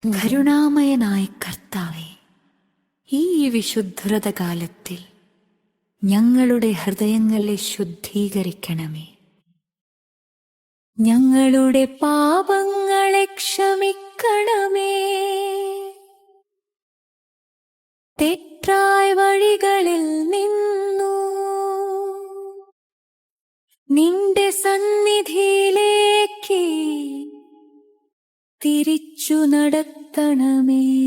കരുണാമയനായ കർത്താവേ, ഈ വിശുദ്ധകാലത്തിൽ ഞങ്ങളുടെ ഹൃദയങ്ങളെ ശുദ്ധീകരിക്കണമേ. ഞങ്ങളുടെ പാപങ്ങളെ ക്ഷമിക്കണമേ. തെറ്റായ വഴികളിൽ നിന്നു നിന്റെ സന്നിധിയിലേക്ക് തിരിച്ചു നടത്തണമേ.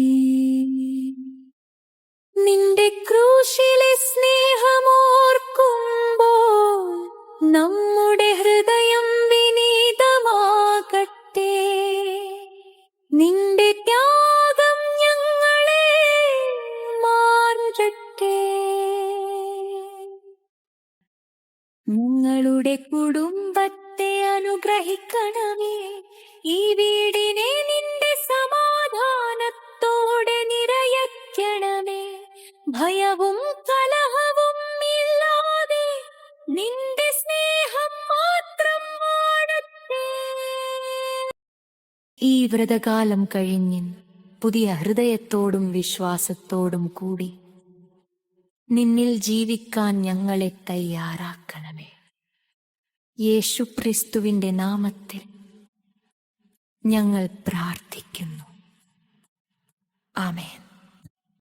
നിന്റെ ക്രൂശിലെ സ്നേഹമോർക്കുമ്പോൾ നമ്മുടെ ഹൃദയം വിനീതമാകട്ടെ. നിന്റെ ത്യാഗം ഞങ്ങളെ മാറ്റട്ടെ. ഞങ്ങളുടെ കുടുംബത്തെ അനുഗ്രഹിക്കണമേ. ഈ വീടിനെ നിന്റെ സമാധാനത്തോടെ നിറയ്ക്കണമേ. ഭയവും കലഹവും ഇല്ലാതെ നിന്റെ സ്നേഹം മാത്രം വാഴട്ടെ. ഈ വ്രതകാലം കഴിഞ്ഞ് പുതിയ ഹൃദയത്തോടും വിശ്വാസത്തോടും കൂടി നിന്നിൽ ജീവിക്കാൻ ഞങ്ങളെ തയ്യാറാക്കണമേ. യേശുക്രിസ്തുവിന്റെ നാമത്തിൽ ഞങ്ങൾ പ്രാർത്ഥിക്കുന്നു. ആമേൻ.